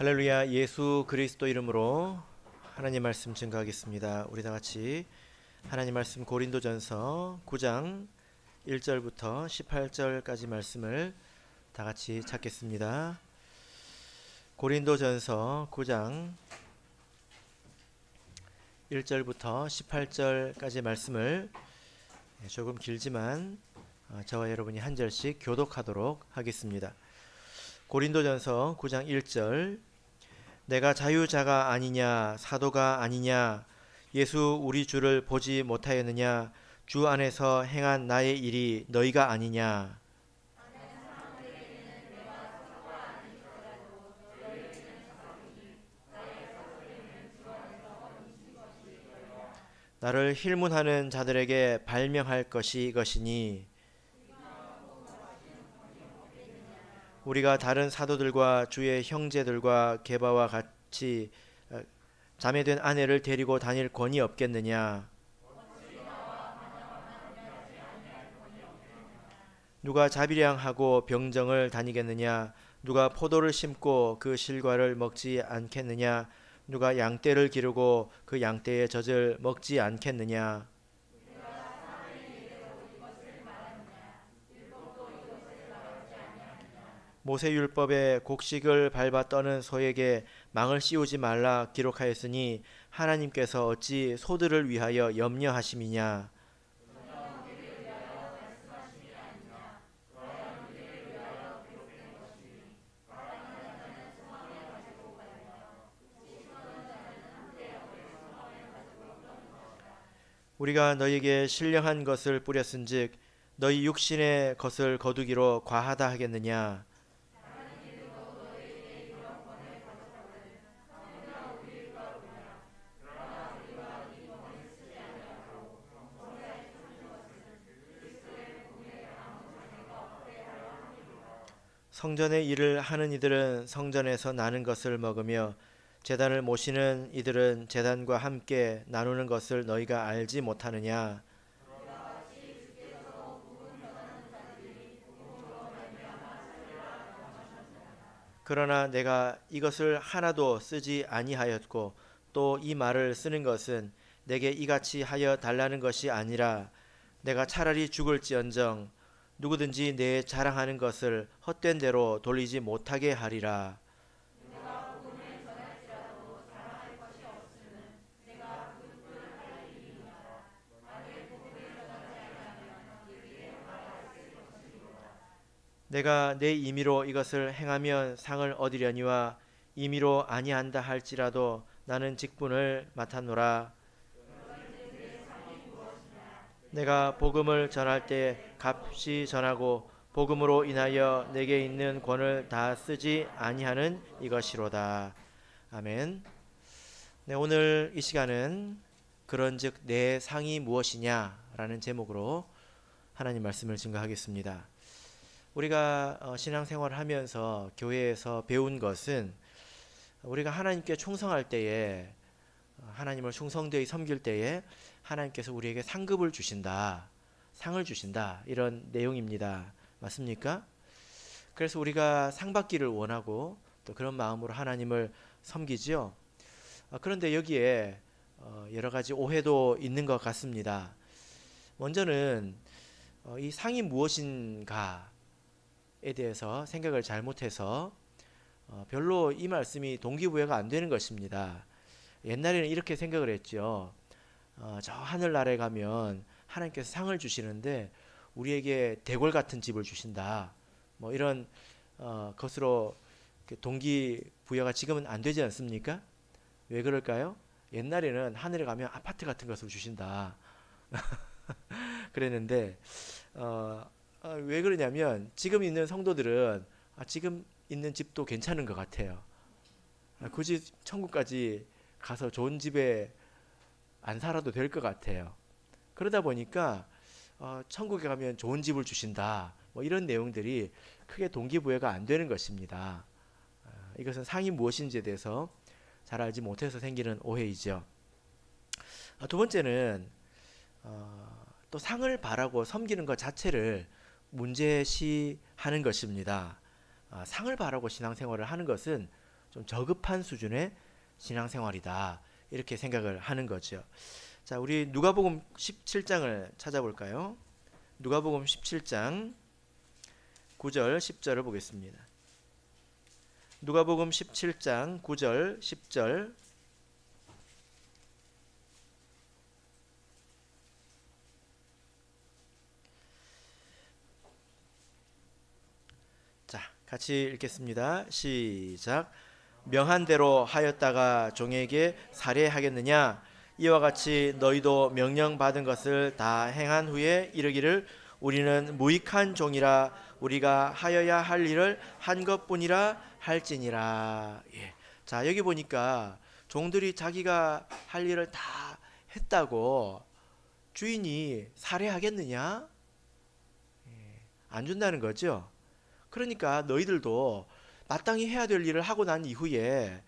할렐루야. 예수 그리스도 이름으로 하나님 말씀 증거하겠습니다. 우리 다 같이 하나님 말씀 고린도전서 9장 1절부터 18절까지 말씀을 다 같이 찾겠습니다. 고린도전서 9장 1절부터 18절까지 말씀을 조금 길지만 저와 여러분이 한 절씩 교독하도록 하겠습니다. 고린도전서 9장 1절. 내가 자유자가 아니냐 사도가 아니냐 예수 우리 주를 보지 못하였느냐 주 안에서 행한 나의 일이 너희가 아니냐. 나를 힐문하는 자들에게 발명할 것이 이것이니 우리가 다른 사도들과 주의 형제들과 게바와 같이 자매된 아내를 데리고 다닐 권이 없겠느냐. 누가 자비량하고 병정을 다니겠느냐. 누가 포도를 심고 그 실과를 먹지 않겠느냐. 누가 양떼를 기르고 그 양떼의 젖을 먹지 않겠느냐. 모세율법에 곡식을 밟아 떠는 소에게 망을 씌우지 말라 기록하였으니 하나님께서 어찌 소들을 위하여 염려하심이냐. 우리가 너희에게 신령한 것을 뿌렸은즉 너희 육신의 것을 거두기로 과하다 하겠느냐. 성전의 일을 하는 이들은 성전에서 나는 것을 먹으며 제단을 모시는 이들은 제단과 함께 나누는 것을 너희가 알지 못하느냐. 그러나 내가 이것을 하나도 쓰지 아니하였고 또 이 말을 쓰는 것은 내게 이같이 하여 달라는 것이 아니라 내가 차라리 죽을지언정 누구든지 내 자랑하는 것을 헛된 대로 돌리지 못하게 하리라. 내가 내 임의로 이것을 행하면 상을 얻으려니와 임의로 아니한다 할지라도 나는 직분을 맡았노라. 내가 복음을 전할 때 값이 전하고 복음으로 인하여 내게 있는 권을 다 쓰지 아니하는 이것이로다. 아멘. 네, 오늘 이 시간은 그런즉 내 상이 무엇이냐라는 제목으로 하나님 말씀을 증거하겠습니다. 우리가 신앙생활을 하면서 교회에서 배운 것은 우리가 하나님께 충성할 때에 하나님을 충성되이 섬길 때에 하나님께서 우리에게 상급을 주신다. 상을 주신다. 이런 내용입니다. 맞습니까? 그래서 우리가 상 받기를 원하고 또 그런 마음으로 하나님을 섬기죠. 그런데 여기에 여러 가지 오해도 있는 것 같습니다. 먼저는 이 상이 무엇인가에 대해서 생각을 잘못해서 별로 이 말씀이 동기부여가 안 되는 것입니다. 옛날에는 이렇게 생각을 했죠. 저 하늘나라에 가면 하나님께서 상을 주시는데 우리에게 대궐 같은 집을 주신다. 뭐 이런 것으로 동기부여가 지금은 안 되지 않습니까? 왜 그럴까요? 옛날에는 하늘에 가면 아파트 같은 것을 주신다. 그랬는데 왜 그러냐면 지금 있는 성도들은 지금 있는 집도 괜찮은 것 같아요. 굳이 천국까지 가서 좋은 집에 안 살아도 될 것 같아요. 그러다 보니까 천국에 가면 좋은 집을 주신다. 뭐 이런 내용들이 크게 동기부여가 안 되는 것입니다. 이것은 상이 무엇인지에 대해서 잘 알지 못해서 생기는 오해이죠. 두 번째는 또 상을 바라고 섬기는 것 자체를 문제시하는 것입니다. 상을 바라고 신앙생활을 하는 것은 좀 저급한 수준의 신앙생활이다. 이렇게 생각을 하는 거죠. 자, 우리 누가복음 17장을 찾아볼까요? 누가복음 17장 9절 10절을 보겠습니다. 누가복음 17장 9절 10절. 자, 같이 읽겠습니다. 시작. 명한 대로 하였다가 종에게 살해하겠느냐? 이와 같이 너희도 명령 받은 것을 다 행한 후에 이르기를 우리는 무익한 종이라 우리가 하여야 할 일을 한 것뿐이라 할지니라. 예. 자, 여기 보니까 종들이 자기가 할 일을 다 했다고 주인이 살해하겠느냐? 예. 안 준다는 거죠. 그러니까 너희들도 마땅히 해야 될 일을 하고 난 이후에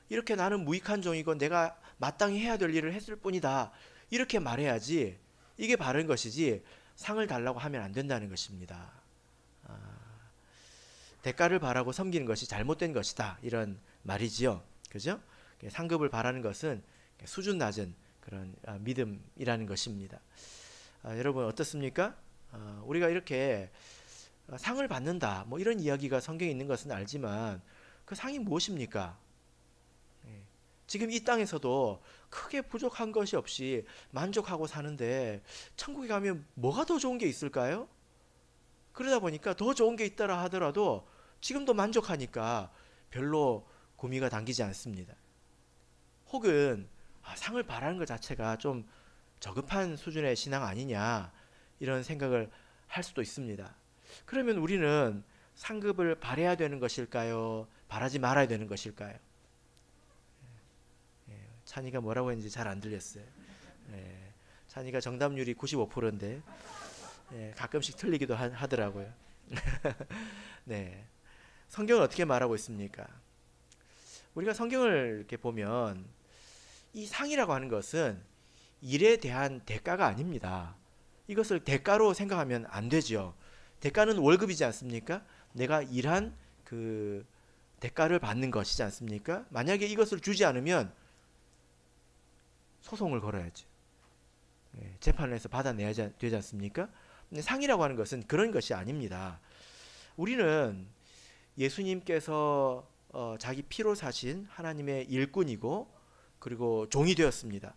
이렇게 나는 무익한 종이고 내가 마땅히 해야 될 일을 했을 뿐이다. 이렇게 말해야지 이게 바른 것이지 상을 달라고 하면 안 된다는 것입니다. 대가를 바라고 섬기는 것이 잘못된 것이다. 이런 말이지요. 그죠? 상급을 바라는 것은 수준 낮은 그런 믿음이라는 것입니다. 여러분 어떻습니까? 우리가 이렇게 상을 받는다 뭐 이런 이야기가 성경에 있는 것은 알지만 그 상이 무엇입니까? 지금 이 땅에서도 크게 부족한 것이 없이 만족하고 사는데 천국에 가면 뭐가 더 좋은 게 있을까요? 그러다 보니까 더 좋은 게 있다라 하더라도 지금도 만족하니까 별로 구미가 당기지 않습니다. 혹은 상을 바라는 것 자체가 좀 저급한 수준의 신앙 아니냐 이런 생각을 할 수도 있습니다. 그러면 우리는 상급을 바라야 되는 것일까요? 바라지 말아야 되는 것일까요? 찬이가 뭐라고 했는지 잘 안 들렸어요. 찬이가 정답률이 95%인데 가끔씩 틀리기도 하더라고요. 네, 성경은 어떻게 말하고 있습니까? 우리가 성경을 이렇게 보면 이 상이라고 하는 것은 일에 대한 대가가 아닙니다. 이것을 대가로 생각하면 안 되죠. 대가는 월급이지 않습니까? 내가 일한 그 대가를 받는 것이지 않습니까? 만약에 이것을 주지 않으면 소송을 걸어야죠. 재판을 해서 받아내야 되지 않습니까? 근데 상이라고 하는 것은 그런 것이 아닙니다. 우리는 예수님께서 자기 피로 사신 하나님의 일꾼이고 그리고 종이 되었습니다.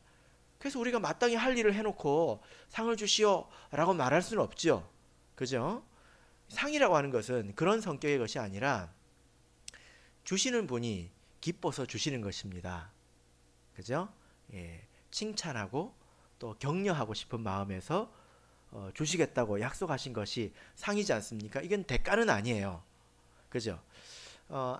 그래서 우리가 마땅히 할 일을 해놓고 상을 주시오 라고 말할 수는 없죠. 그죠? 상이라고 하는 것은 그런 성격의 것이 아니라 주시는 분이 기뻐서 주시는 것입니다. 그죠? 칭찬하고 또 격려하고 싶은 마음에서 주시겠다고 약속하신 것이 상이지 않습니까? 이건 대가는 아니에요. 그죠?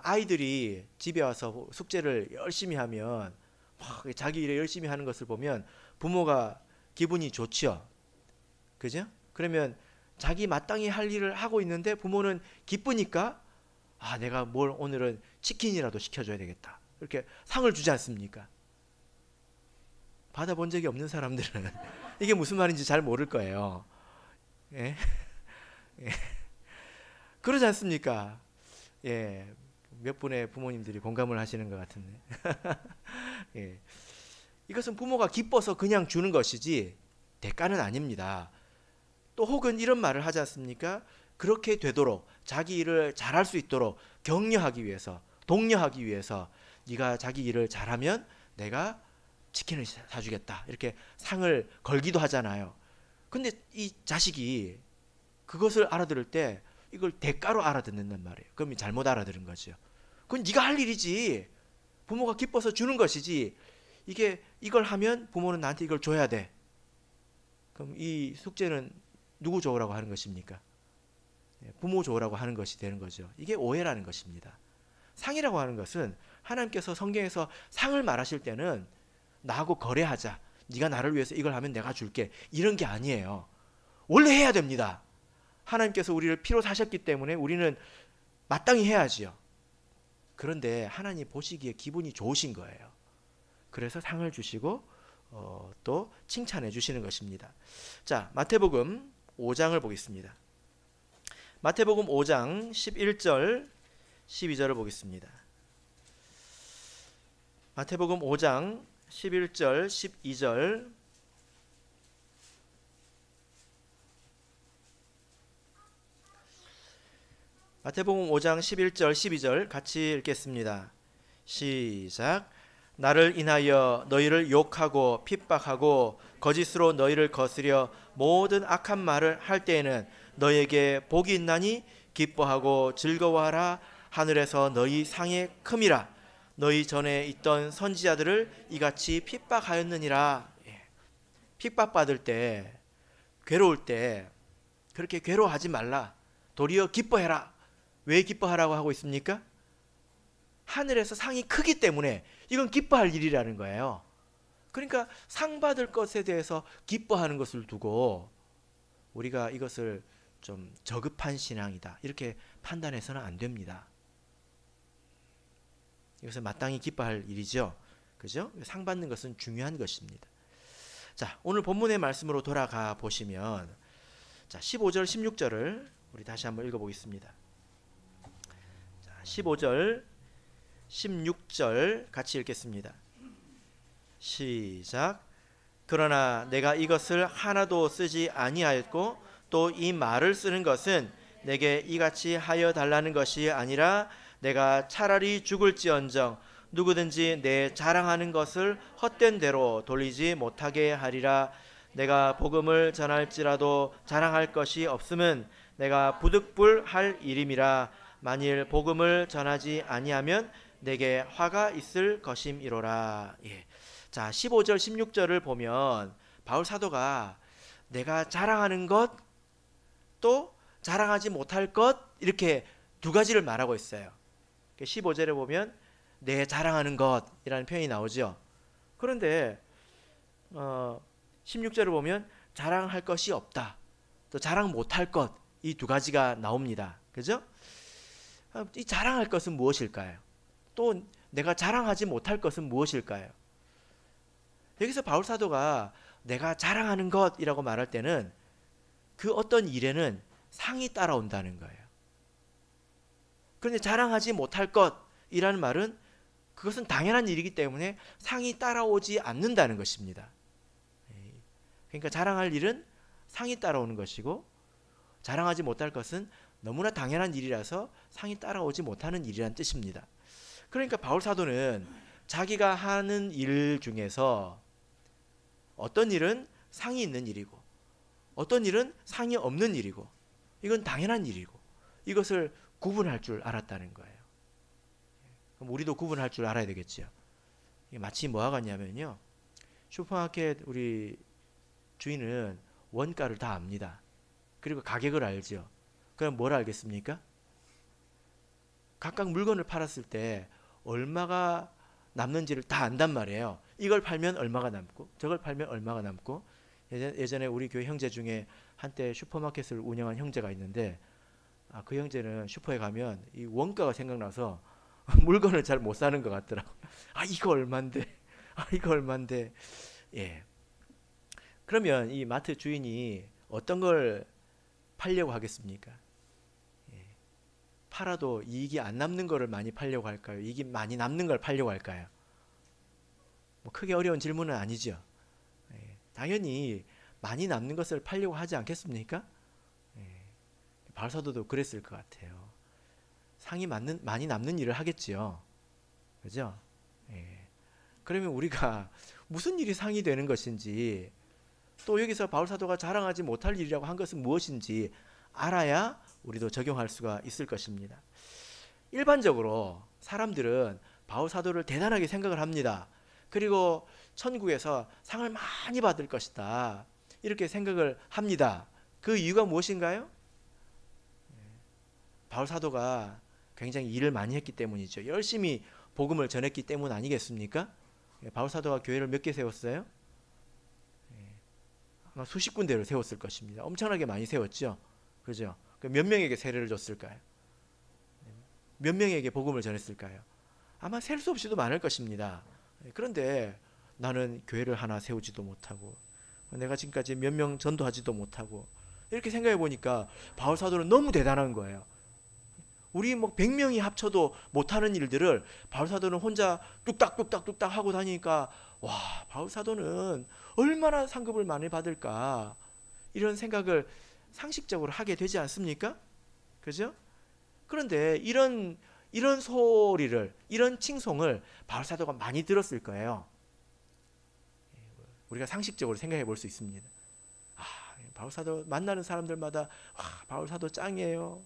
아이들이 집에 와서 숙제를 열심히 하면 막 자기 일에 열심히 하는 것을 보면 부모가 기분이 좋죠. 그죠? 그러면 자기 마땅히 할 일을 하고 있는데 부모는 기쁘니까 내가 뭘 오늘은 치킨이라도 시켜줘야 되겠다. 이렇게 상을 주지 않습니까? 받아본 적이 없는 사람들은 이게 무슨 말인지 잘 모를 거예요. 예? 예. 그러지 않습니까? 예. 몇 분의 부모님들이 공감을 하시는 것 같은데. 예. 이것은 부모가 기뻐서 그냥 주는 것이지 대가는 아닙니다. 또 혹은 이런 말을 하지 않습니까? 그렇게 되도록 자기 일을 잘할 수 있도록 격려하기 위해서, 독려하기 위해서 네가 자기 일을 잘하면 내가 치킨을 사주겠다. 이렇게 상을 걸기도 하잖아요. 근데 이 자식이 그것을 알아들을 때 이걸 대가로 알아듣는단 말이에요. 그럼 잘못 알아들은 거죠. 그건 네가 할 일이지. 부모가 기뻐서 주는 것이지. 이걸 하면 부모는 나한테 이걸 줘야 돼. 그럼 이 숙제는 누구 좋으라고 하는 것입니까? 부모 좋으라고 하는 것이 되는 거죠. 이게 오해라는 것입니다. 상이라고 하는 것은 하나님께서 성경에서 상을 말하실 때는 나하고 거래하자. 네가 나를 위해서 이걸 하면 내가 줄게. 이런 게 아니에요. 원래 해야 됩니다. 하나님께서 우리를 피로 사셨기 때문에 우리는 마땅히 해야지요. 그런데 하나님 보시기에 기분이 좋으신 거예요. 그래서 상을 주시고 또 칭찬해 주시는 것입니다. 자, 마태복음 5장을 보겠습니다. 마태복음 5장 11절 12절을 보겠습니다. 마태복음 5장 11절 12절 마태복음 5장 11절 12절 같이 읽겠습니다. 시작. 나를 인하여 너희를 욕하고 핍박하고 거짓으로 너희를 거스려 모든 악한 말을 할 때에는 너희에게 복이 있나니 기뻐하고 즐거워하라. 하늘에서 너희 상이 큼이라. 너희 전에 있던 선지자들을 이같이 핍박하였느니라. 핍박받을 때, 괴로울 때 그렇게 괴로워하지 말라. 도리어 기뻐해라. 왜 기뻐하라고 하고 있습니까? 하늘에서 상이 크기 때문에 이건 기뻐할 일이라는 거예요. 그러니까 상 받을 것에 대해서 기뻐하는 것을 두고 우리가 이것을 좀 저급한 신앙이다 이렇게 판단해서는 안 됩니다. 이것은 마땅히 기뻐할 일이죠. 그죠? 상 받는 것은 중요한 것입니다. 자, 오늘 본문의 말씀으로 돌아가 보시면 자, 15절 16절을 우리 다시 한번 읽어보겠습니다. 자, 15절 16절 같이 읽겠습니다. 시작. 그러나 내가 이것을 하나도 쓰지 아니하였고 또 이 말을 쓰는 것은 내게 이같이 하여 달라는 것이 아니라 내가 차라리 죽을지언정 누구든지 내 자랑하는 것을 헛된 대로 돌리지 못하게 하리라. 내가 복음을 전할지라도 자랑할 것이 없음은 내가 부득불할 일임이라. 만일 복음을 전하지 아니하면 내게 화가 있을 것임이로라. 예. 자, 15절 16절을 보면 바울 사도가 내가 자랑하는 것 또 자랑하지 못할 것 이렇게 두 가지를 말하고 있어요. 15절에 보면 내 자랑하는 것이라는 표현이 나오죠. 그런데 16절을 보면 자랑할 것이 없다. 또 자랑 못할 것 이 두 가지가 나옵니다. 그죠? 이 자랑할 것은 무엇일까요? 또 내가 자랑하지 못할 것은 무엇일까요? 여기서 바울 사도가 내가 자랑하는 것이라고 말할 때는 그 어떤 일에는 상이 따라온다는 거예요. 그런데 자랑하지 못할 것이라는 말은 그것은 당연한 일이기 때문에 상이 따라오지 않는다는 것입니다. 그러니까 자랑할 일은 상이 따라오는 것이고 자랑하지 못할 것은 너무나 당연한 일이라서 상이 따라오지 못하는 일이라는 뜻입니다. 그러니까 바울 사도는 자기가 하는 일 중에서 어떤 일은 상이 있는 일이고 어떤 일은 상이 없는 일이고 이건 당연한 일이고 이것을 구분할 줄 알았다는 거예요. 그럼 우리도 구분할 줄 알아야 되겠죠. 마치 뭐와 같냐면요. 슈퍼마켓 우리 주인은 원가를 다 압니다. 그리고 가격을 알죠. 그럼 뭘 알겠습니까? 각각 물건을 팔았을 때 얼마가 남는지를 다 안단 말이에요. 이걸 팔면 얼마가 남고 저걸 팔면 얼마가 남고 예전에 우리 교회 형제 중에 한때 슈퍼마켓을 운영한 형제가 있는데 그 형제는 슈퍼에 가면 이 원가가 생각나서 물건을 잘 못 사는 것 같더라고. 이거 얼만데? 이거 얼만데? 예. 그러면 이 마트 주인이 어떤 걸 팔려고 하겠습니까? 예. 팔아도 이익이 안 남는 거를 많이 팔려고 할까요? 이익이 많이 남는 걸 팔려고 할까요? 뭐 크게 어려운 질문은 아니죠. 예. 당연히 많이 남는 것을 팔려고 하지 않겠습니까? 예. 바울 사도도 그랬을 것 같아요. 상이 많이 남는 일을 하겠지요. 그죠? 예. 그러면 우리가 무슨 일이 상이 되는 것인지 또 여기서 바울 사도가 자랑하지 못할 일이라고 한 것은 무엇인지 알아야 우리도 적용할 수가 있을 것입니다. 일반적으로 사람들은 바울 사도를 대단하게 생각을 합니다. 그리고 천국에서 상을 많이 받을 것이다. 이렇게 생각을 합니다. 그 이유가 무엇인가요? 바울 사도가 굉장히 일을 많이 했기 때문이죠. 열심히 복음을 전했기 때문 아니겠습니까? 바울 사도가 교회를 몇 개 세웠어요? 아마 수십 군데를 세웠을 것입니다. 엄청나게 많이 세웠죠. 그죠? 몇 명에게 세례를 줬을까요? 몇 명에게 복음을 전했을까요? 아마 셀 수 없이도 많을 것입니다. 그런데 나는 교회를 하나 세우지도 못하고 내가 지금까지 몇 명 전도하지도 못하고 이렇게 생각해 보니까 바울 사도는 너무 대단한 거예요. 우리 뭐 100명이 합쳐도 못하는 일들을 바울 사도는 혼자 뚝딱뚝딱뚝딱 하고 다니니까 와, 바울 사도는 얼마나 상급을 많이 받을까, 이런 생각을 상식적으로 하게 되지 않습니까? 그죠? 그런데 이런 소리를, 이런 칭송을 바울 사도가 많이 들었을 거예요. 우리가 상식적으로 생각해 볼 수 있습니다. 아, 바울 사도 만나는 사람들마다 와, 바울 사도 짱이에요.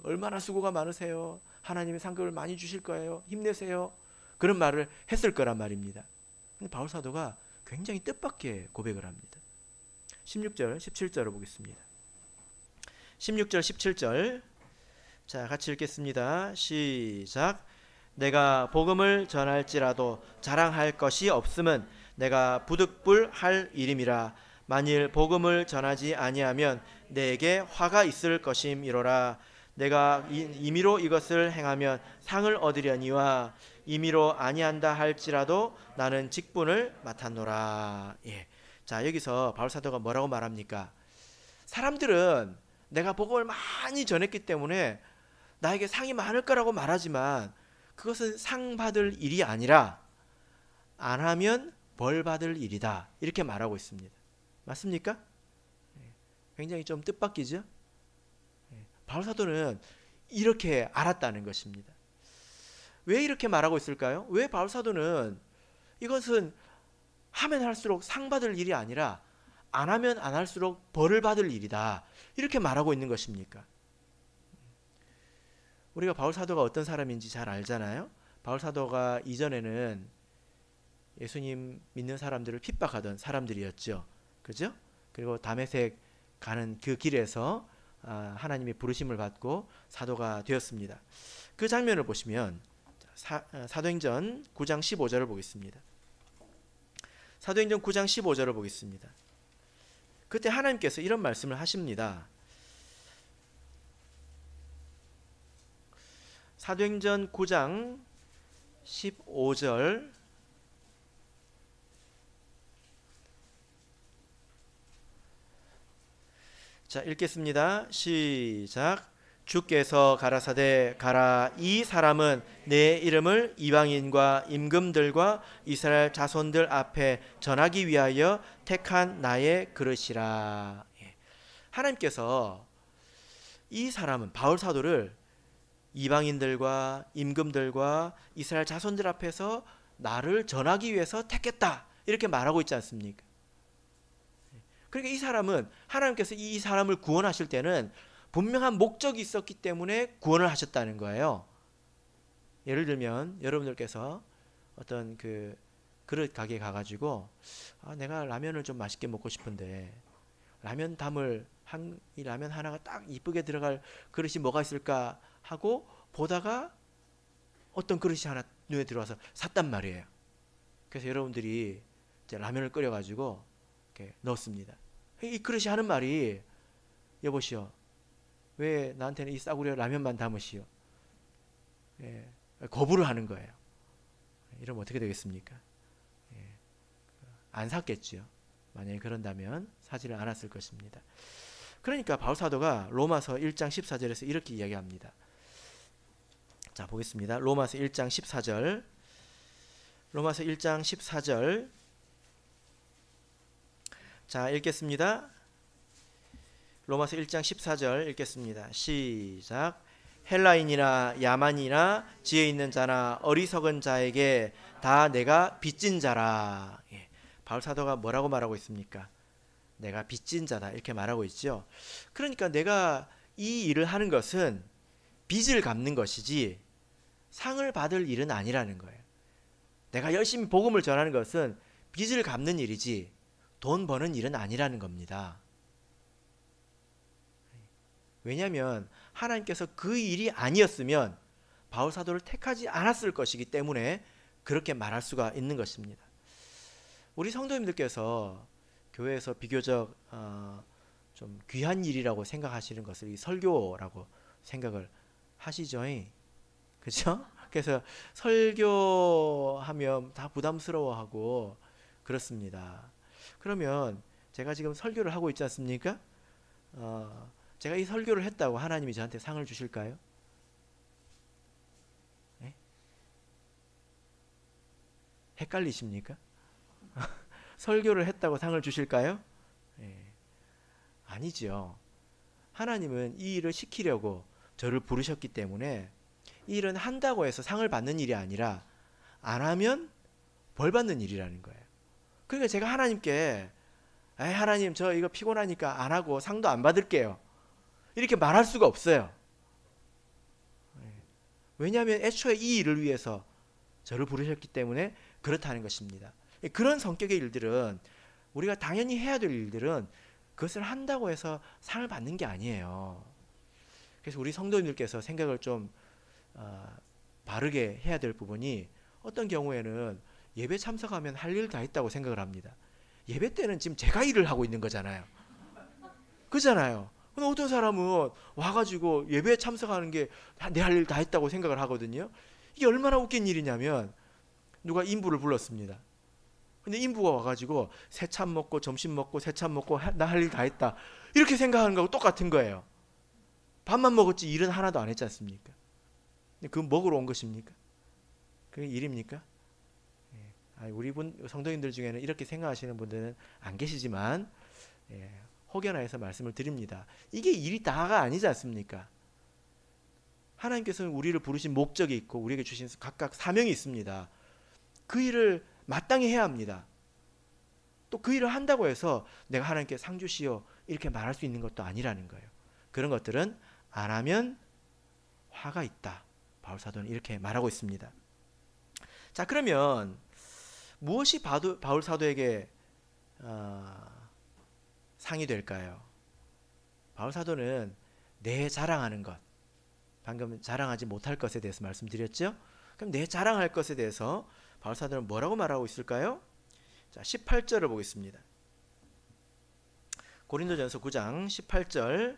얼마나 수고가 많으세요. 하나님의 상급을 많이 주실 거예요. 힘내세요. 그런 말을 했을 거란 말입니다. 근데 바울 사도가 굉장히 뜻밖의 고백을 합니다. 16절, 17절을 보겠습니다. 16절, 17절. 자, 같이 읽겠습니다. 시작. 내가 복음을 전할지라도 자랑할 것이 없음은 내가 부득불할 일임이라. 만일 복음을 전하지 아니하면 내게 화가 있을 것임이로라. 내가 임의로 이것을 행하면 상을 얻으려니와 임의로 아니한다 할지라도 나는 직분을 맡았노라. 예. 자, 여기서 바울 사도가 뭐라고 말합니까? 사람들은 내가 복음을 많이 전했기 때문에 나에게 상이 많을 거라고 말하지만 그것은 상 받을 일이 아니라 안 하면 벌 받을 일이다, 이렇게 말하고 있습니다. 맞습니까? 굉장히 좀 뜻밖이죠? 바울 사도는 이렇게 알았다는 것입니다. 왜 이렇게 말하고 있을까요? 왜 바울 사도는 이것은 하면 할수록 상 받을 일이 아니라 안 하면 안 할수록 벌을 받을 일이다, 이렇게 말하고 있는 것입니까? 우리가 바울 사도가 어떤 사람인지 잘 알잖아요. 바울 사도가 이전에는 예수님 믿는 사람들을 핍박하던 사람들이었죠. 그죠? 그리고 다메섹 가는 그 길에서 하나님의 부르심을 받고 사도가 되었습니다. 그 장면을 보시면 사도행전 9장 15절을 보겠습니다. 사도행전 9장 15절을 보겠습니다. 그때 하나님께서 이런 말씀을 하십니다. 사도행전 9장 15절. 자, 읽겠습니다. 시작. 주께서 가라사대 가라, 이 사람은 내 이름을 이방인과 임금들과 이스라엘 자손들 앞에 전하기 위하여 택한 나의 그릇이라. 하나님께서 이 사람은, 바울 사도를 이방인들과 임금들과 이스라엘 자손들 앞에서 나를 전하기 위해서 택했다, 이렇게 말하고 있지 않습니까? 그러니까 이 사람은, 하나님께서 이 사람을 구원하실 때는 분명한 목적이 있었기 때문에 구원을 하셨다는 거예요. 예를 들면 여러분들께서 어떤 그 그릇 가게에 가가지고 내가 라면을 좀 맛있게 먹고 싶은데 라면 담을 이 라면 하나가 딱 이쁘게 들어갈 그릇이 뭐가 있을까 하고 보다가 어떤 그릇이 하나 눈에 들어와서 샀단 말이에요. 그래서 여러분들이 이제 라면을 끓여가지고 이렇게 넣었습니다. 이 그릇이 하는 말이, 여보시오, 왜 나한테는 이 싸구려 라면만 담으시오? 거부를 하는 거예요. 이러면 어떻게 되겠습니까? 안 샀겠죠. 만약에 그런다면 사지를 않았을 것입니다. 그러니까 바울 사도가 로마서 1장 14절에서 이렇게 이야기합니다. 자, 보겠습니다. 로마서 1장 14절. 로마서 1장 14절. 자, 읽겠습니다. 로마서 1장 14절 읽겠습니다. 시작. 헬라인이나 야만이나 지혜 있는 자나 어리석은 자에게 다 내가 빚진 자라. 바울 사도가 뭐라고 말하고 있습니까? 내가 빚진 자다, 이렇게 말하고 있죠. 그러니까 내가 이 일을 하는 것은 빚을 갚는 것이지 상을 받을 일은 아니라는 거예요. 내가 열심히 복음을 전하는 것은 빚을 갚는 일이지 돈 버는 일은 아니라는 겁니다. 왜냐하면 하나님께서 그 일이 아니었으면 바울 사도를 택하지 않았을 것이기 때문에 그렇게 말할 수가 있는 것입니다. 우리 성도님들께서 교회에서 비교적 좀 귀한 일이라고 생각하시는 것을 이 설교라고 생각을 하시죠. 그렇죠? 그래서 설교하면 다 부담스러워하고 그렇습니다. 그러면 제가 지금 설교를 하고 있지 않습니까? 제가 이 설교를 했다고 하나님이 저한테 상을 주실까요? 헷갈리십니까? 설교를 했다고 상을 주실까요? 예. 아니죠. 하나님은 이 일을 시키려고 저를 부르셨기 때문에 이 일은 한다고 해서 상을 받는 일이 아니라 안 하면 벌 받는 일이라는 거예요. 그러니까 제가 하나님께 하나님 저 이거 피곤하니까 안 하고 상도 안 받을게요, 이렇게 말할 수가 없어요. 왜냐하면 애초에 이 일을 위해서 저를 부르셨기 때문에 그렇다는 것입니다. 그런 성격의 일들은, 우리가 당연히 해야 될 일들은 그것을 한다고 해서 상을 받는 게 아니에요. 그래서 우리 성도님들께서 생각을 좀 바르게 해야 될 부분이, 어떤 경우에는 예배 참석하면 할 일 다 했다고 생각을 합니다. 예배 때는 지금 제가 일을 하고 있는 거잖아요. 그잖아요. 근데 어떤 사람은 와가지고 예배에 참석하는 게 내 할 일 다 했다고 생각을 하거든요. 이게 얼마나 웃긴 일이냐면, 누가 인부를 불렀습니다. 근데 인부가 와가지고 새참 먹고 점심 먹고 새참 먹고 나 할 일 다 했다, 이렇게 생각하는 거하고 똑같은 거예요. 밥만 먹었지 일은 하나도 안 했지 않습니까? 그 먹으러 온 것입니까? 그게 일입니까? 우리 성도님들 중에는 이렇게 생각하시는 분들은 안 계시지만, 혹여나해서 말씀을 드립니다. 이게 일이 다가 아니지 않습니까? 하나님께서는 우리를 부르신 목적이 있고 우리에게 주신 각각 사명이 있습니다. 그 일을 마땅히 해야 합니다. 또 그 일을 한다고 해서 내가 하나님께 상 주시오 이렇게 말할 수 있는 것도 아니라는 거예요. 그런 것들은 안 하면 화가 있다, 바울 사도는 이렇게 말하고 있습니다. 자, 그러면 무엇이 바울 사도에게 상이 될까요? 바울 사도는 내 자랑하는 것, 방금 자랑하지 못할 것에 대해서 말씀드렸죠. 그럼 내 자랑할 것에 대해서 바울 사도는 뭐라고 말하고 있을까요? 자, 18절을 보겠습니다. 고린도전서 9장 18절.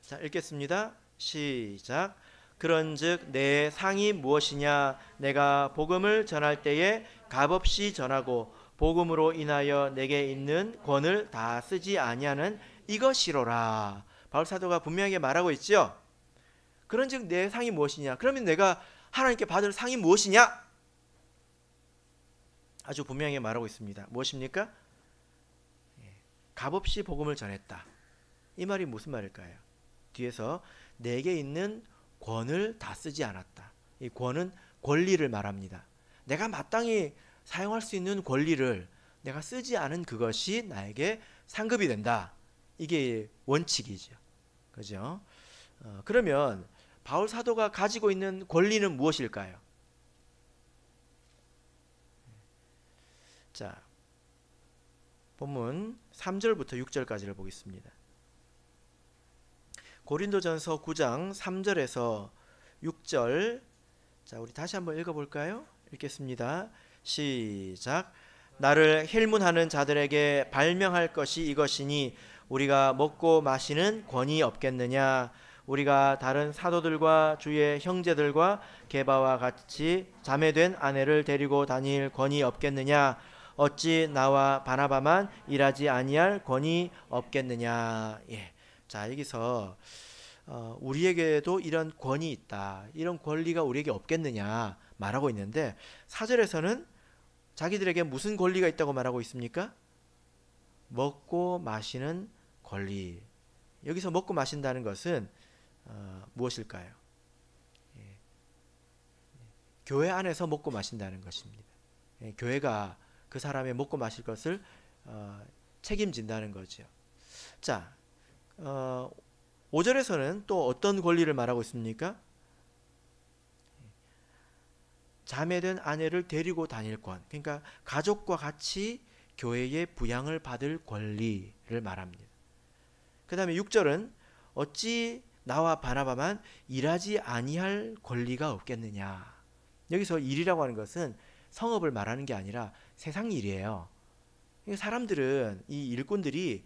자, 읽겠습니다. 시작. 그런즉 내 상이 무엇이냐? 내가 복음을 전할 때에 값없이 전하고 복음으로 인하여 내게 있는 권을 다 쓰지 아니하는 이것이로라. 바울 사도가 분명하게 말하고 있죠. 그런즉 내 상이 무엇이냐? 그러면 내가 하나님께 받을 상이 무엇이냐? 아주 분명하게 말하고 있습니다. 무엇입니까? 값없이 복음을 전했다. 이 말이 무슨 말일까요? 뒤에서 내게 있는 권을 다 쓰지 않았다. 이 권은 권리를 말합니다. 내가 마땅히 사용할 수 있는 권리를 내가 쓰지 않은 그것이 나에게 상급이 된다. 이게 원칙이죠. 그죠? 그러면 바울 사도가 가지고 있는 권리는 무엇일까요? 자, 본문 3절부터 6절까지를 보겠습니다. 고린도전서 9장 3절에서 6절. 자, 우리 다시 한번 읽어볼까요? 읽겠습니다. 시작. 나를 힐문하는 자들에게 발명할 것이 이것이니 우리가 먹고 마시는 권이 없겠느냐? 우리가 다른 사도들과 주의 형제들과 게바와 같이 자매된 아내를 데리고 다닐 권이 없겠느냐? 어찌 나와 바나바만 일하지 아니할 권이 없겠느냐? 예. 자, 여기서 우리에게도 이런 권이 있다, 이런 권리가 우리에게 없겠느냐 말하고 있는데, 4절에서는 자기들에게 무슨 권리가 있다고 말하고 있습니까? 먹고 마시는 권리. 여기서 먹고 마신다는 것은 무엇일까요? 교회 안에서 먹고 마신다는 것입니다. 교회가 그 사람의 먹고 마실 것을 책임진다는 거죠. 자, 5절에서는 또 어떤 권리를 말하고 있습니까? 자매된 아내를 데리고 다닐 권, 그러니까 가족과 같이 교회의 부양을 받을 권리를 말합니다. 그 다음에 6절은 어찌 나와 바나바만 일하지 아니할 권리가 없겠느냐. 여기서 일이라고 하는 것은 성업을 말하는 게 아니라 세상 일이에요. 사람들은, 이 일꾼들이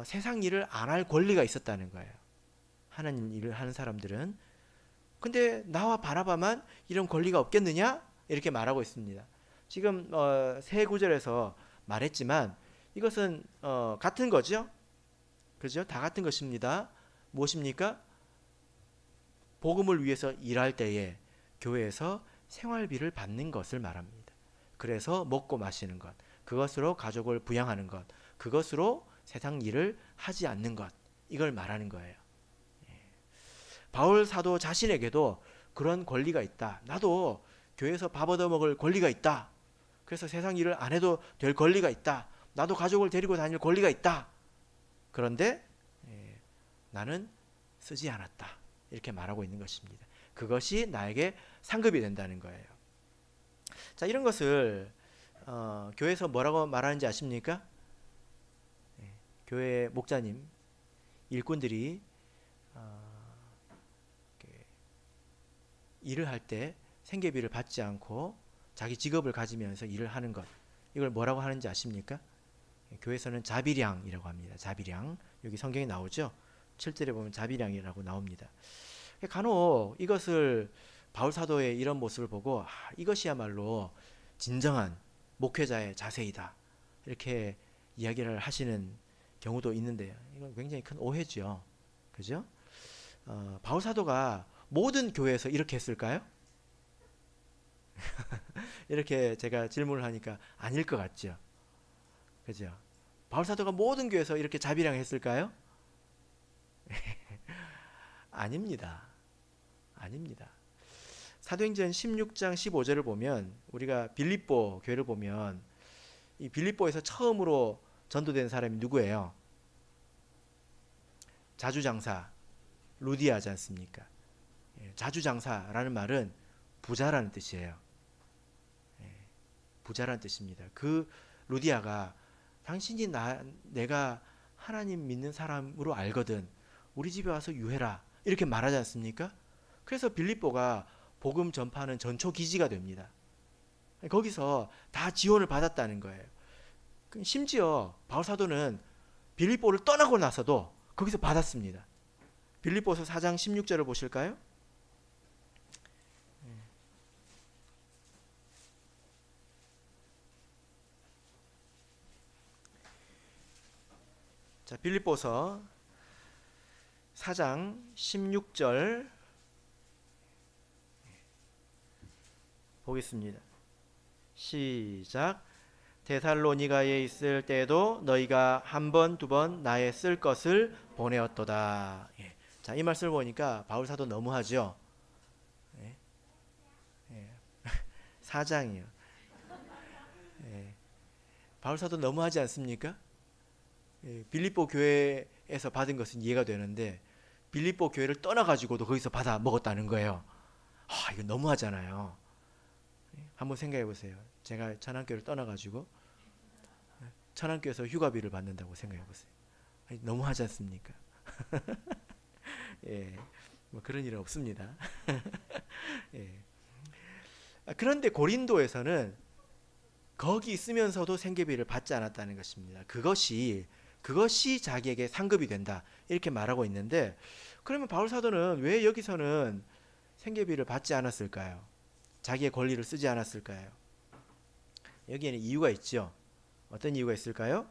세상 일을 안 할 권리가 있었다는 거예요. 하나님 일을 하는 사람들은. 근데 나와 바나바만 이런 권리가 없겠느냐? 이렇게 말하고 있습니다. 지금 세 구절에서 말했지만 이것은 같은 거죠. 그죠? 다 같은 것입니다. 무엇입니까? 복음을 위해서 일할 때에 교회에서 생활비를 받는 것을 말합니다. 그래서 먹고 마시는 것, 그것으로 가족을 부양하는 것, 그것으로 세상 일을 하지 않는 것, 이걸 말하는 거예요. 바울 사도 자신에게도 그런 권리가 있다. 나도 교회에서 밥 얻어 먹을 권리가 있다. 그래서 세상 일을 안 해도 될 권리가 있다. 나도 가족을 데리고 다닐 권리가 있다. 그런데 나는 쓰지 않았다. 이렇게 말하고 있는 것입니다. 그것이 나에게 상급이 된다는 거예요. 자, 이런 것을 교회에서 뭐라고 말하는지 아십니까? 교회 목자님, 일꾼들이 일을 할 때 생계비를 받지 않고 자기 직업을 가지면서 일을 하는 것, 이걸 뭐라고 하는지 아십니까? 교회에서는 자비량이라고 합니다. 자비량. 여기 성경에 나오죠? 7절에 보면 자비량이라고 나옵니다. 간혹 이것을 바울 사도의 이런 모습을 보고 이것이야말로 진정한 목회자의 자세이다. 이렇게 이야기를 하시는 경우도 있는데요. 이건 굉장히 큰 오해죠. 그죠? 바울 사도가 모든 교회에서 이렇게 했을까요? 이렇게 제가 질문을 하니까 아닐 것 같죠. 그죠? 바울 사도가 모든 교회에서 이렇게 자비량 했을까요? 아닙니다. 아닙니다. 사도행전 16장 15절을 보면, 우리가 빌립보 교회를 보면 이 빌립보에서 처음으로 전도된 사람이 누구예요? 자주장사 루디아지 않습니까? 자주장사라는 말은 부자라는 뜻이에요. 부자라는 뜻입니다. 그 루디아가 당신이 내가 하나님 믿는 사람으로 알거든. 우리 집에 와서 유해라. 이렇게 말하지 않습니까? 그래서 빌립보가 복음 전파하는 전초 기지가 됩니다. 거기서 다 지원을 받았다는 거예요. 심지어 바울 사도는 빌립보를 떠나고 나서도 거기서 받았습니다. 빌립보서 4장 16절을 보실까요? 자, 빌립보서 4장 16절 보겠습니다. 시작. 데살로니가에 있을 때에도 너희가 한 번, 두 번 나의 쓸 것을 보내었도다. 자, 이 말씀을 보니까 바울 사도 너무하죠. 4장이요. 바울 사도 너무하지 않습니까? 빌립보 교회에서 받은 것은 이해가 되는데 빌립보 교회를 떠나가지고도 거기서 받아 먹었다는 거예요. 이거 너무하잖아요. 한번 생각해 보세요. 제가 천안교회를 떠나가지고 천안교회에서 휴가비를 받는다고 생각해 보세요. 너무하지 않습니까? 뭐 그런 일은 없습니다. 그런데 고린도에서는 거기 있으면서도 생계비를 받지 않았다는 것입니다. 그것이 자기에게 상급이 된다. 이렇게 말하고 있는데, 그러면 바울 사도는 왜 여기서는 생계비를 받지 않았을까요? 자기의 권리를 쓰지 않았을까요? 여기에는 이유가 있죠. 어떤 이유가 있을까요?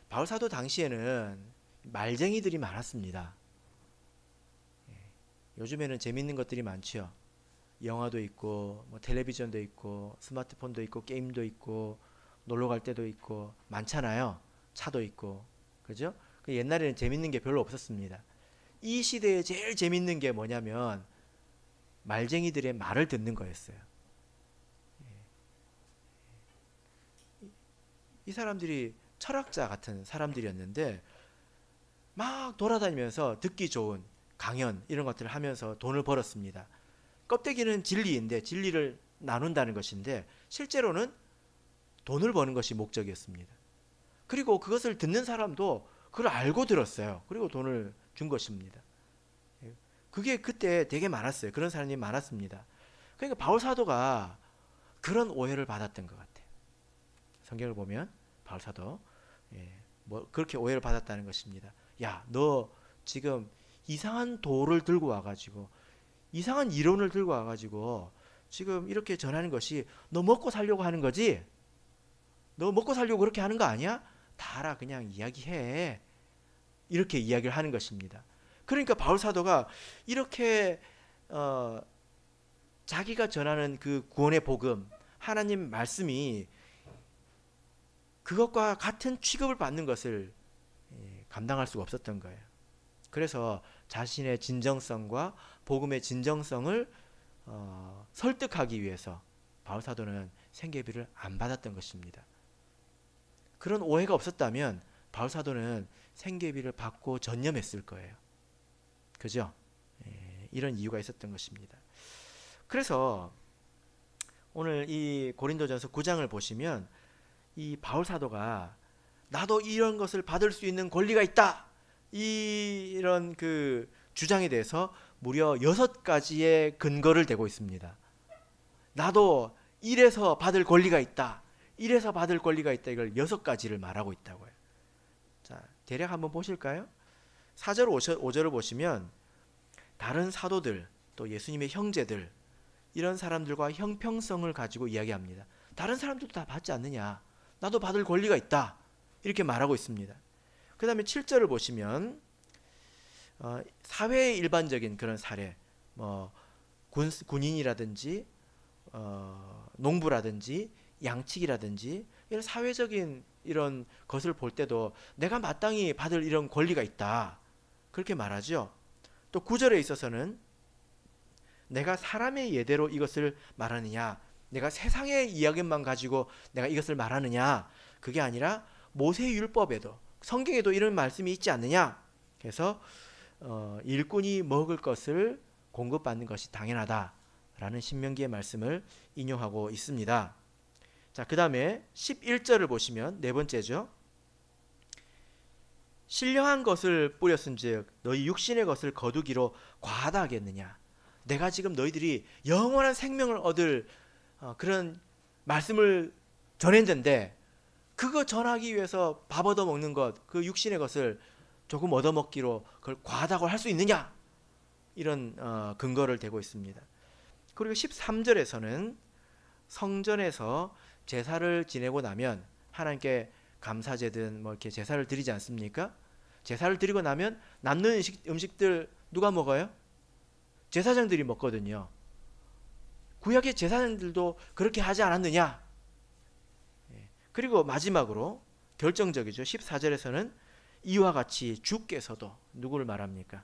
바울 사도 당시에는 말쟁이들이 많았습니다. 요즘에는 재밌는 것들이 많죠. 영화도 있고, 뭐 텔레비전도 있고, 스마트폰도 있고, 게임도 있고, 놀러 갈 때도 있고, 많잖아요. 차도 있고, 그죠? 옛날에는 재밌는 게 별로 없었습니다. 이 시대에 제일 재밌는 게 뭐냐면 말쟁이들의 말을 듣는 거였어요. 이 사람들이 철학자 같은 사람들이었는데 막 돌아다니면서 듣기 좋은 강연 이런 것들을 하면서 돈을 벌었습니다. 껍데기는 진리인데 진리를 나눈다는 것인데 실제로는 돈을 버는 것이 목적이었습니다. 그리고 그것을 듣는 사람도 그걸 알고 들었어요. 그리고 돈을 준 것입니다. 그게 그때 되게 많았어요. 그런 사람이 많았습니다. 그러니까 바울 사도가 그런 오해를 받았던 것 같아요. 성경을 보면 바울 사도 뭐 그렇게 오해를 받았다는 것입니다. 야, 너 지금 이상한 도를 들고 와가지고 이상한 이론을 들고 와가지고 지금 이렇게 전하는 것이 너 먹고 살려고 하는 거지? 너 먹고 살려고 그렇게 하는 거 아니야? 다 알아. 그냥 이야기해. 이렇게 이야기를 하는 것입니다. 그러니까 바울 사도가 이렇게 자기가 전하는 그 구원의 복음, 하나님 말씀이 그것과 같은 취급을 받는 것을 감당할 수가 없었던 거예요. 그래서 자신의 진정성과 복음의 진정성을 설득하기 위해서 바울사도는 생계비를 안 받았던 것입니다. 그런 오해가 없었다면 바울사도는 생계비를 받고 전념했을 거예요. 그죠? 이런 이유가 있었던 것입니다. 그래서 오늘 이 고린도전서 9장을 보시면 이 바울사도가 나도 이런 것을 받을 수 있는 권리가 있다, 이런 그 주장에 대해서 무려 6가지의 근거를 대고 있습니다. 나도 이래서 받을 권리가 있다, 이래서 받을 권리가 있다, 이걸 6가지를 말하고 있다고요. 자, 대략 한번 보실까요? 4절 5절을 보시면 다른 사도들, 또 예수님의 형제들, 이런 사람들과 형평성을 가지고 이야기합니다. 다른 사람들도 다 받지 않느냐, 나도 받을 권리가 있다, 이렇게 말하고 있습니다. 그 다음에 7절을 보시면 사회의 일반적인 그런 사례, 군인이라든지 농부라든지 양치기라든지 이런 사회적인 이런 것을 볼 때도 내가 마땅히 받을 이런 권리가 있다, 그렇게 말하죠. 또 9절에 있어서는 내가 사람의 예대로 이것을 말하느냐, 내가 세상의 이야기만 가지고 내가 이것을 말하느냐, 그게 아니라 모세율법에도 성경에도 이런 말씀이 있지 않느냐. 그래서 일꾼이 먹을 것을 공급받는 것이 당연하다라는 신명기의 말씀을 인용하고 있습니다. 자, 그 다음에 11절을 보시면 네 번째죠. 신령한 것을 뿌렸은즉 너희 육신의 것을 거두기로 과하다 하겠느냐. 내가 지금 너희들이 영원한 생명을 얻을 그런 말씀을 전했는데 그거 전하기 위해서 밥 얻어먹는 것, 그 육신의 것을 조금 얻어먹기로 그걸 과하다고 할 수 있느냐, 이런 근거를 대고 있습니다. 그리고 13절에서는 성전에서 제사를 지내고 나면 하나님께 감사제든 뭐 이렇게 제사를 드리지 않습니까? 제사를 드리고 나면 남는 음식들 누가 먹어요? 제사장들이 먹거든요. 구약의 제사장들도 그렇게 하지 않았느냐? 그리고 마지막으로 결정적이죠. 14절에서는 이와 같이 주께서도, 누구를 말합니까?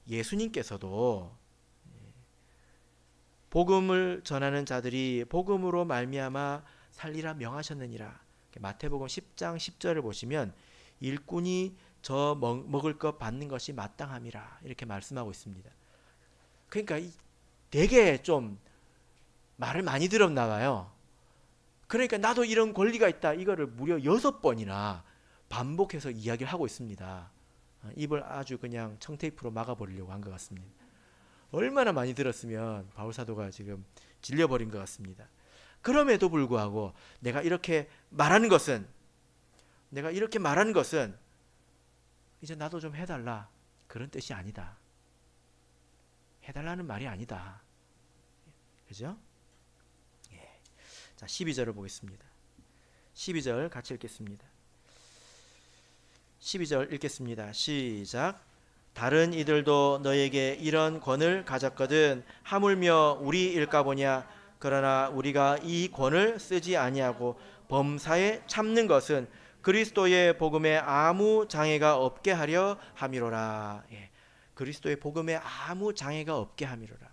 예수님께서도 복음을 전하는 자들이 복음으로 말미암아 살리라 명하셨느니라. 마태복음 10장 10절을 보시면 일꾼이 저 먹을 것 받는 것이 마땅함이라, 이렇게 말씀하고 있습니다. 그러니까 되게 좀 말을 많이 들었나 봐요. 그러니까 나도 이런 권리가 있다, 이거를 무려 6번이나 반복해서 이야기를 하고 있습니다. 입을 아주 그냥 청테이프로 막아버리려고 한 것 같습니다. 얼마나 많이 들었으면 바울사도가 지금 질려버린 것 같습니다. 그럼에도 불구하고 내가 이렇게 말하는 것은 이제 나도 좀 해달라, 그런 뜻이 아니다. 해달라는 말이 아니다. 그죠? 예. 자, 12절을 보겠습니다. 12절 같이 읽겠습니다. 12절 읽겠습니다. 시작. 다른 이들도 너에게 이런 권을 가졌거든 하물며 우리 일까보냐. 그러나 우리가 이 권을 쓰지 아니하고 범사에 참는 것은 그리스도의 복음에 아무 장애가 없게 하려 함이로라. 예. 그리스도의 복음에 아무 장애가 없게 함이로라.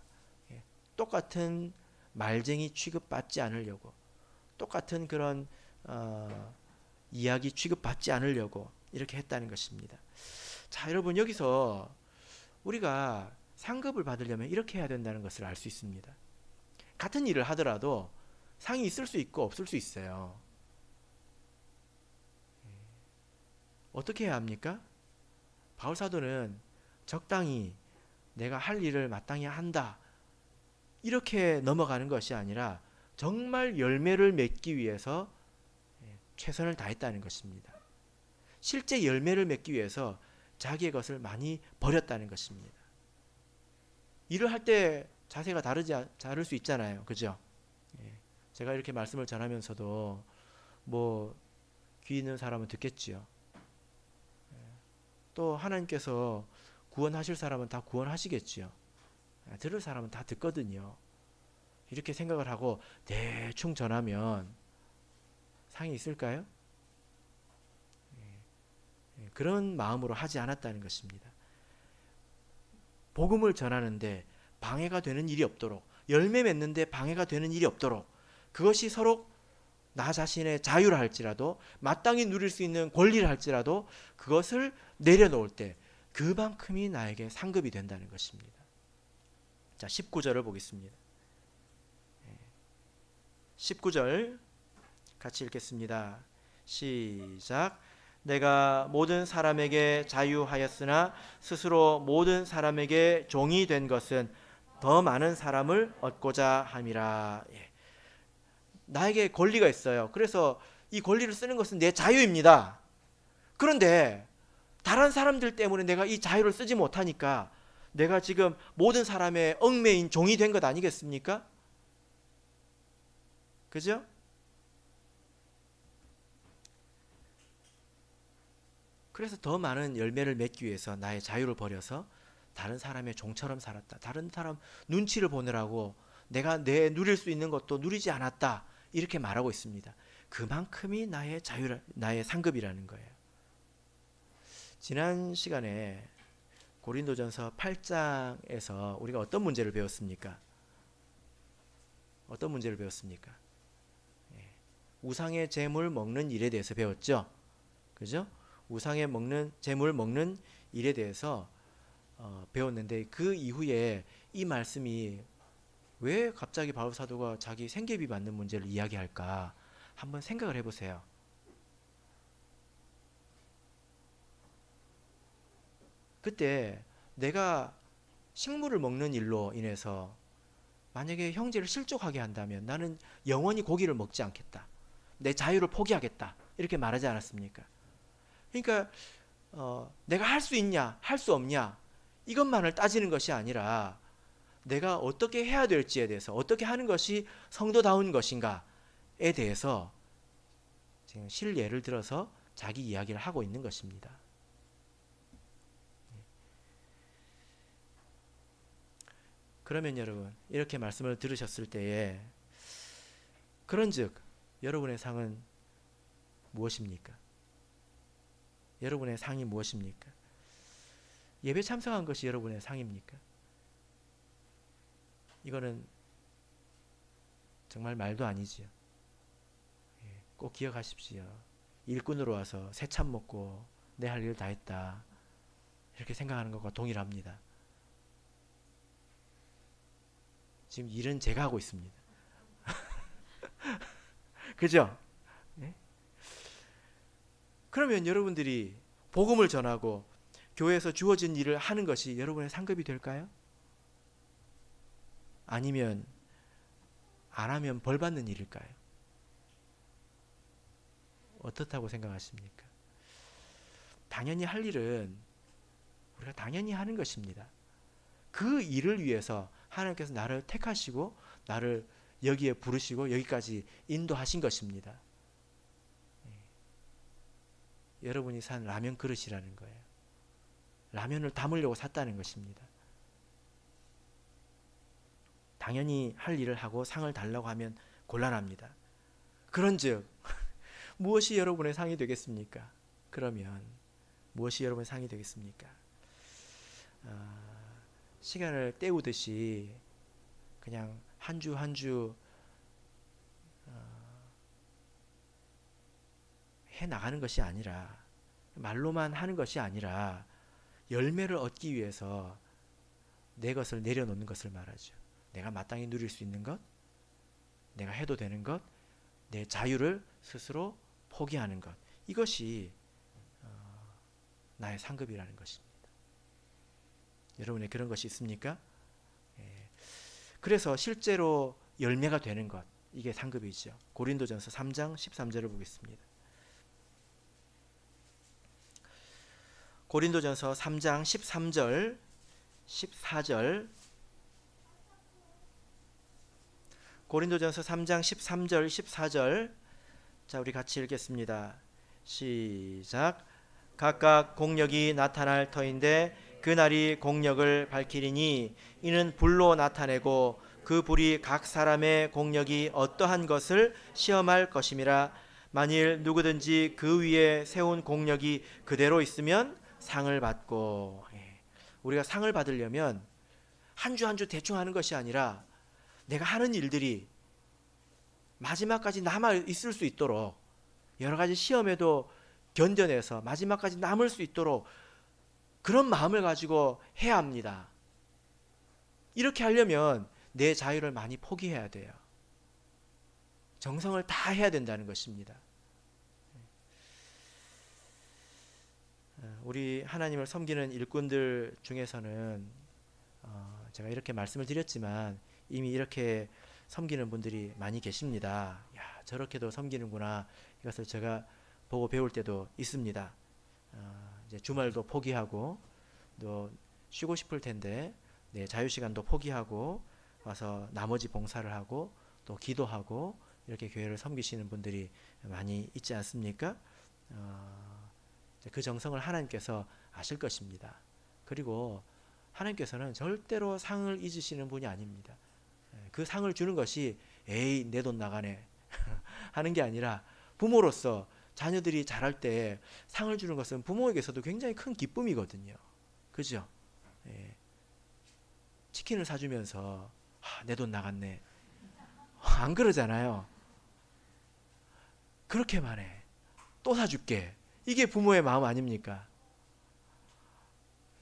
예. 똑같은 말쟁이 취급받지 않으려고, 똑같은 그런 이야기 취급받지 않으려고 이렇게 했다는 것입니다. 자, 여러분, 여기서 우리가 상급을 받으려면 이렇게 해야 된다는 것을 알 수 있습니다. 같은 일을 하더라도 상이 있을 수 있고 없을 수 있어요. 어떻게 해야 합니까? 바울사도는 적당히 내가 할 일을 마땅히 한다, 이렇게 넘어가는 것이 아니라 정말 열매를 맺기 위해서 최선을 다했다는 것입니다. 실제 열매를 맺기 위해서 자기의 것을 많이 버렸다는 것입니다. 일을 할 때 자세가 다를 수 있잖아요. 그죠? 제가 이렇게 말씀을 전하면서도 뭐 귀 있는 사람은 듣겠지요. 또 하나님께서 구원하실 사람은 다 구원하시겠지요. 들을 사람은 다 듣거든요. 이렇게 생각을 하고 대충 전하면 상이 있을까요? 그런 마음으로 하지 않았다는 것입니다. 복음을 전하는데 방해가 되는 일이 없도록, 열매 맺는데 방해가 되는 일이 없도록, 그것이 서로 나 자신의 자유를 할지라도 마땅히 누릴 수 있는 권리를 할지라도 그것을 내려놓을 때 그만큼이 나에게 상급이 된다는 것입니다. 자, 19절을 보겠습니다. 19절 같이 읽겠습니다. 시작. 내가 모든 사람에게 자유하였으나 스스로 모든 사람에게 종이 된 것은 더 많은 사람을 얻고자 함이라. 나에게 권리가 있어요. 그래서 이 권리를 쓰는 것은 내 자유입니다. 그런데 다른 사람들 때문에 내가 이 자유를 쓰지 못하니까 내가 지금 모든 사람의 얽매인 종이 된 것 아니겠습니까? 그죠? 그래서 더 많은 열매를 맺기 위해서 나의 자유를 버려서 다른 사람의 종처럼 살았다. 다른 사람 눈치를 보느라고 내가 내 누릴 수 있는 것도 누리지 않았다. 이렇게 말하고 있습니다. 그만큼이 나의 자유, 나의 상급이라는 거예요. 지난 시간에 고린도전서 8장에서 우리가 어떤 문제를 배웠습니까? 어떤 문제를 배웠습니까? 우상의 제물 먹는 일에 대해서 배웠죠. 그죠? 우상의 제물 먹는 일에 대해서 배웠는데 그 이후에 이 말씀이 왜 갑자기 바울 사도가 자기 생계비 받는 문제를 이야기할까? 한번 생각을 해보세요. 그때 내가 식물을 먹는 일로 인해서 만약에 형제를 실족하게 한다면 나는 영원히 고기를 먹지 않겠다. 내 자유를 포기하겠다. 이렇게 말하지 않았습니까? 그러니까 내가 할 수 있냐, 할 수 없냐 이것만을 따지는 것이 아니라 내가 어떻게 해야 될지에 대해서, 어떻게 하는 것이 성도다운 것인가에 대해서 지금 실예를 들어서 자기 이야기를 하고 있는 것입니다. 그러면 여러분, 이렇게 말씀을 들으셨을 때에 그런즉 여러분의 상은 무엇입니까? 여러분의 상이 무엇입니까? 예배 참석한 것이 여러분의 상입니까? 이거는 정말 말도 아니지요. 꼭 기억하십시오. 일꾼으로 와서 새참 먹고 내 할 일 다 했다. 이렇게 생각하는 것과 동일합니다. 지금 일은 제가 하고 있습니다. 그죠? 네? 그러면 여러분들이 복음을 전하고 교회에서 주어진 일을 하는 것이 여러분의 상급이 될까요? 아니면 안 하면 벌 받는 일일까요? 어떻다고 생각하십니까? 당연히 할 일은 우리가 당연히 하는 것입니다. 그 일을 위해서 하나님께서 나를 택하시고 나를 여기에 부르시고 여기까지 인도하신 것입니다. 여러분이 산 라면 그릇이라는 거예요. 라면을 담으려고 샀다는 것입니다. 당연히 할 일을 하고 상을 달라고 하면 곤란합니다. 그런즉 무엇이 여러분의 상이 되겠습니까? 그러면 무엇이 여러분의 상이 되겠습니까? 시간을 때우듯이 그냥 한 주 한 주 해나가는 것이 아니라, 말로만 하는 것이 아니라 열매를 얻기 위해서 내 것을 내려놓는 것을 말하죠. 내가 마땅히 누릴 수 있는 것, 내가 해도 되는 것, 내 자유를 스스로 포기하는 것, 이것이 나의 상급이라는 것입니다. 여러분의 그런 것이 있습니까? 그래서 실제로 열매가 되는 것, 이게 상급이죠. 고린도전서 3장 13절을 보겠습니다. 고린도전서 3장 13절 14절, 고린도전서 3장 13절 14절, 자 우리 같이 읽겠습니다. 시작. 각각 공력이 나타날 터인데 그날이 공력을 밝히리니 이는 불로 나타내고 그 불이 각 사람의 공력이 어떠한 것을 시험할 것임이라. 만일 누구든지 그 위에 세운 공력이 그대로 있으면 상을 받고. 우리가 상을 받으려면 한 주 한 주 대충 하는 것이 아니라 내가 하는 일들이 마지막까지 남아 있을 수 있도록, 여러 가지 시험에도 견뎌내서 마지막까지 남을 수 있도록 그런 마음을 가지고 해야 합니다. 이렇게 하려면 내 자유를 많이 포기해야 돼요. 정성을 다 해야 된다는 것입니다. 우리 하나님을 섬기는 일꾼들 중에서는 제가 이렇게 말씀을 드렸지만 이미 이렇게 섬기는 분들이 많이 계십니다. 야, 저렇게도 섬기는구나. 이것을 제가 보고 배울 때도 있습니다. 이제 주말도 포기하고 또 쉬고 싶을 텐데 자유시간도 포기하고 와서 나머지 봉사를 하고 또 기도하고 이렇게 교회를 섬기시는 분들이 많이 있지 않습니까? 그 정성을 하나님께서 아실 것입니다. 그리고 하나님께서는 절대로 상을 잊으시는 분이 아닙니다. 그 상을 주는 것이 에이 내 돈 나가네 하는 게 아니라, 부모로서 자녀들이 잘할 때 상을 주는 것은 부모에게서도 굉장히 큰 기쁨이거든요. 그죠? 치킨을 사주면서 내 돈 나갔네 안 그러잖아요. 그렇게만 해. 또 사줄게. 이게 부모의 마음 아닙니까?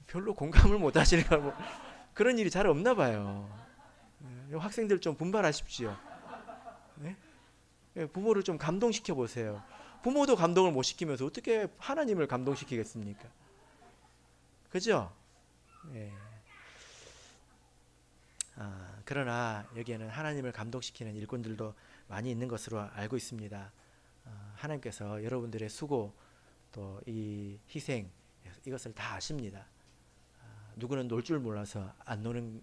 별로 공감을 못 하시니까 뭐 그런 일이 잘 없나 봐요. 학생들 좀 분발하십시오. 네? 부모를 좀 감동시켜 보세요. 부모도 감동을 못 시키면서 어떻게 하나님을 감동시키겠습니까? 그죠? 네. 그러나 여기에는 하나님을 감동시키는 일꾼들도 많이 있는 것으로 알고 있습니다. 하나님께서 여러분들의 수고 또 이 희생 이것을 다 아십니다. 누구는 놀 줄 몰라서 안 노는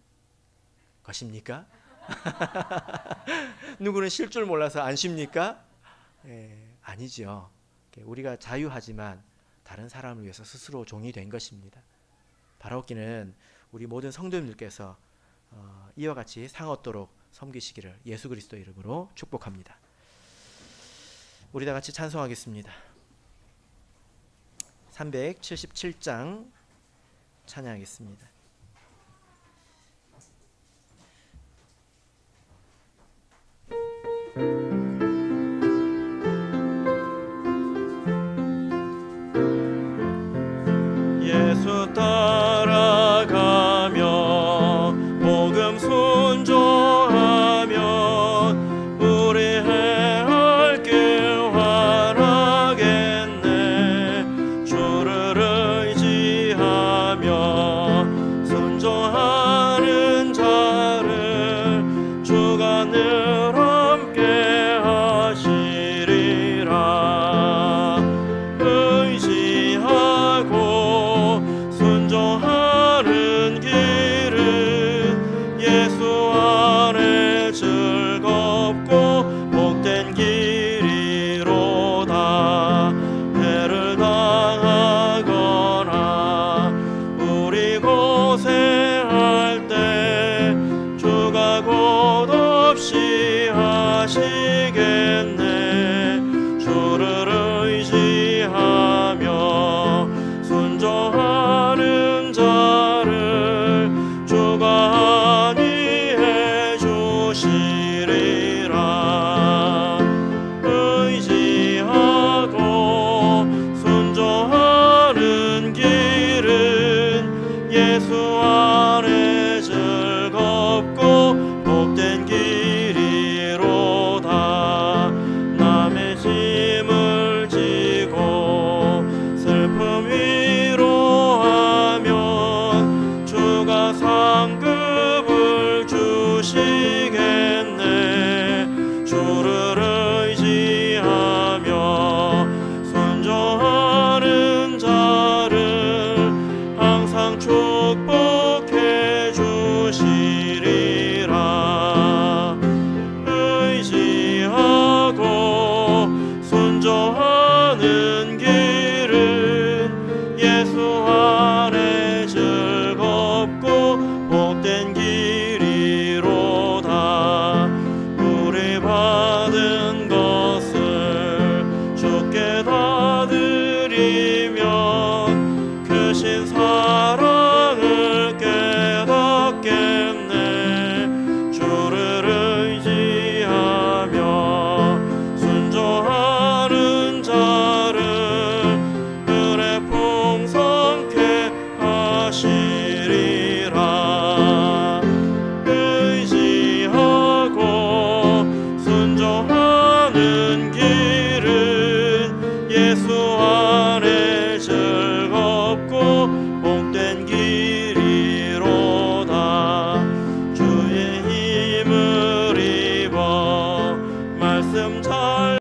것입니까? 누구는 쉴 줄 몰라서 안 쉽니까? 아니죠. 우리가 자유하지만 다른 사람을 위해서 스스로 종이 된 것입니다. 바라옵기는 우리 모든 성도님들께서 이와 같이 상 얻도록 섬기시기를 예수 그리스도 이름으로 축복합니다. 우리 다 같이 찬송하겠습니다. 377장 찬양하겠습니다.